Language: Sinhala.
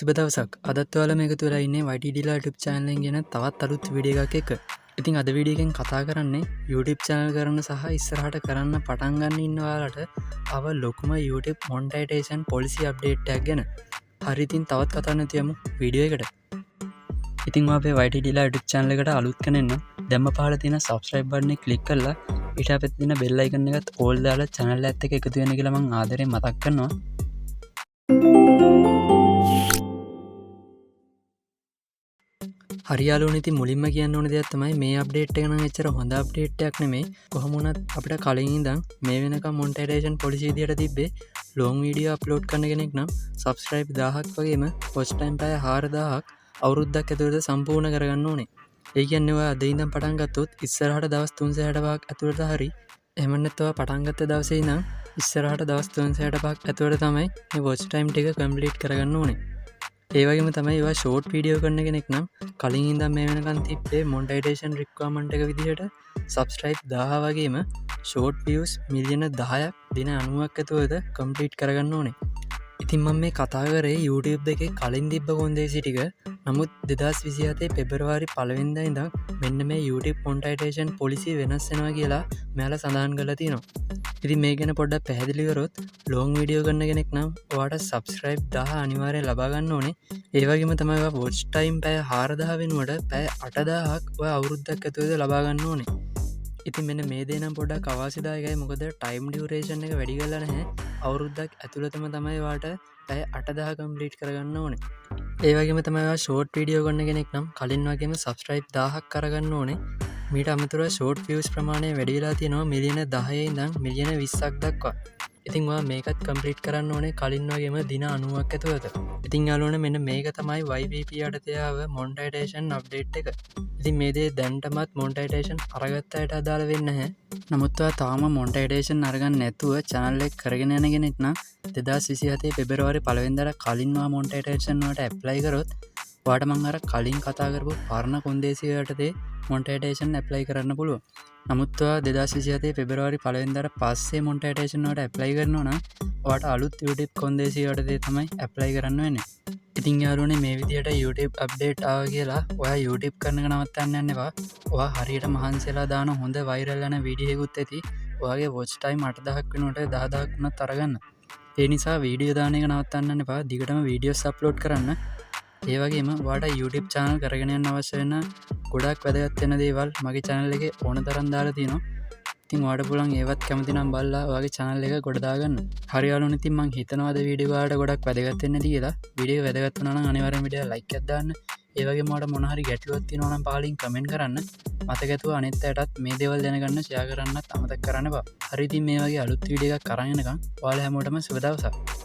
සුබ දවසක්. අදත් ඔයාලා මේක තුල ඉන්නේ YTDලා YouTube channel එකෙන් ගෙන තවත් අලුත් වීඩියෝ එකක් එක්ක. ඉතින් අද වීඩියෝ එකෙන් කතා කරන්නේ YouTube channel කරන සහ ඉස්සරහට කරන්න පටන් ගන්න ඉන්න ඔයාලට අව ලොකුම YouTube monetization policy update එකක් ගැන. හරි ඉතින් තවත් කතා නැති යමු වීඩියෝ එකට. ඉතින් අපේ YTDලා YouTube channel එකට අලුත් කෙනෙක් නම් දැම්ම පහළ තියෙන subscribe button එක click කරලා ඊට අපිට තියෙන bell icon එකත් all දාලා channel එකත් එක්ක එකතු වෙන්න කියලා මම ආදරෙන් මතක් කරනවා. හරියාලුවනේ ඉතින් මුලින්ම කියන්න ඕන දෙයක් තමයි මේ අප්ඩේට් එක නම් එච්චර හොඳ අප්ඩේට් එකක් නෙමෙයි. කොහොම වුණත් අපිට කලින් ඉඳන් මේ වෙනකම් මොනිටයිසේෂන් පොලිසි විදියට තිබ්බේ ලොන් වීඩියෝ අප්ලෝඩ් කරන කෙනෙක් නම් සබ්ස්ක්‍රයිබ් 1000ක් වගේම වොච් ටයිම් පැය 4000ක් අවුරුද්දක් ඇතුළත සම්පූර්ණ කරගන්න ඕනේ. ඒ කියන්නේ ඔයා අද ඉඳන් පටන් ගත්තොත් ඉස්සරහට දවස් 365ක් ඇතුළත හරි එහෙම නැත්නම් ඔයා පටන් ගත්ත දවසේ ඉඳන් ඉස්සරහට දවස් 365ක් ඇතුළත තමයි මේ වොච් ටයිම් ටික කම්ප්ලීට් කරගන්න ඕනේ. ඒ වගේම තමයි ඒවා ෂෝට් වීඩියෝ කරන කෙනෙක් නම් කලින් ඉඳන් මේ වෙනකන් තිබ්බේ මොනිටයිසේෂන් රික්වයර්මන්ට් එක විදිහට සබ්ස්ක්‍රයිබ් 1000 වගේම ෂෝට් views මිලියන 10ක් දින 90ක් ඇතුළත කම්ප්ලීට් කරගන්න ඕනේ. ඉතින් මම මේ කතා කරේ YouTube එකේ කලින් තිබ්බ කොන්දේසි ටික. නමුත් 2027 පෙබරවාරි 1 වෙනිදා ඉඳන් මෙන්න මේ YouTube මොනිටයිසේෂන් පොලිසි වෙනස් වෙනවා කියලා මෙයාලා සඳහන් කරලා තියෙනවා. ඉතින් මේ ගැන පොඩ්ඩක් පැහැදිලි කරොත් ලොන් වීඩියෝ කරන කෙනෙක් නම් ඔයාට සබ්ස්ක්‍රයිබ් 1000 අනිවාර්යයෙන් ලබා ගන්න ඕනේ. ඒ වගේම තමයි ඔයා වොච් ටයිම් පැය 4000 වෙනුවට පැය 8000ක් ඔයා අවුරුද්දක් ඇතුළත ලබා ගන්න ඕනේ. ඉතින් මෙන්න මේ දේ නම් පොඩ්ඩක් අවාසිදායකයි. මොකද ටයිම් ඩියුරේෂන් එක වැඩි කරලා නැහැ. අවුරුද්දක් ඇතුළතම තමයි ඔයාට පැය 8000 කම්ප්ලීට් කරගන්න ඕනේ. ඒ වගේම තමයි ඔයා ෂෝට් වීඩියෝ කරන කෙනෙක් නම් කලින් වගේම සබ්ස්ක්‍රයිබ් 1000ක් කරගන්න ඕනේ. මීට අමතරව ෂෝට් views ප්‍රමාණය වැඩි වෙලා තියෙනවා මිලියන 10 ඉඳන් මිලියන 20ක් දක්වා. ඉතින් ඔයා මේකත් කම්ප්ලීට් කරන්න ඕනේ කලින් වගේම දින 90ක් ඇතුළත. ඉතින් යාළුවනේ මෙන්න මේක තමයි YVP යටතේ ආව මොනිටයිසේෂන් අප්ඩේට් එක. ඉතින් මේ දේ දැන්ටමත් මොනිටයිසේෂන් අරගත්ත අයට අදාළ වෙන්නේ නැහැ. නමුත් ඔයා තාම මොනිටයිසේෂන් අරගන්න නැතුව channel එක කරගෙන යන කෙනෙක් නම් 2027 පෙබරවාරි 1 වෙනිදාට කලින් ඔයා මොනිටයිසේෂන් වලට ඇප්ලයි කරොත් ඔයාට මම අර කලින් කතා කරපු පරණ කොන්දේසිය යටතේ මොනිටයිසේෂන් ඇප්ලයි කරන්න පුළුවන්. නමුත් ඔයා 2027 පෙබරවාරි 1 වෙනිදාට පස්සේ මොනිටයිසේෂන් වලට ඇප්ලයි කරනවා නම් ඔයාට අලුත් YouTube කොන්දේසිය යටතේ තමයි ඇප්ලයි කරන්න වෙන්නේ. ඉතින් යාළුවනේ මේ විදිහට YouTube අප්ඩේට් ආවා කියලා ඔයා YouTube කරන එක නවත්තන්න යන්න එපා. ඔයා හරියට මහන්සියලා දාන හොඳ වෛරල් යන වීඩියෝ එකකුත් ඇති. ඔයාගේ වොච් ටයිම් 8000ක් වෙනුවට 10000ක් වුණත් අරගන්න. ඒ නිසා වීඩියෝ දාන එක නවත්තන්න යන්න එපා. දිගටම වීඩියෝස් අප්ලෝඩ් කරන්න. ඒ වගේම ඔයාට YouTube channel කරගෙන යන්න අවශ්‍ය වෙන ගොඩක් වැදගත් වෙන දේවල් මගේ channel එකේ ඕන තරම් දාලා තියෙනවා. ඉතින් ඔයාට පුළුවන් ඒවත් කැමති නම් බලලා ඔයාගේ channel එක ගොඩ දාගන්න. හරි යාළුවනේ ඉතින් මම හිතනවා අද වීඩියෝ ඔයාලට ගොඩක් වැදගත් වෙන්න ඇති කියලා. වීඩියෝ වැදගත් වුණා නම් අනිවාර්යෙන් වීඩියෝ ලයික් එකක් දාන්න. ඒ වගේම ඔයාලට මොන හරි ගැටලුවක් තියෙනවා නම් පහලින් කමෙන්ට් කරන්න. මතක ඇතුව අනිත් අයටත් මේ දේවල් දැනගන්න ෂෙයා කරන්නත් අමතක කරන්න එපා. හරි ඉතින් මේ වගේ අලුත් වීඩියෝ එකක් අරන් එනකම් ඔයාලා හැමෝටම සුබ දවසක්.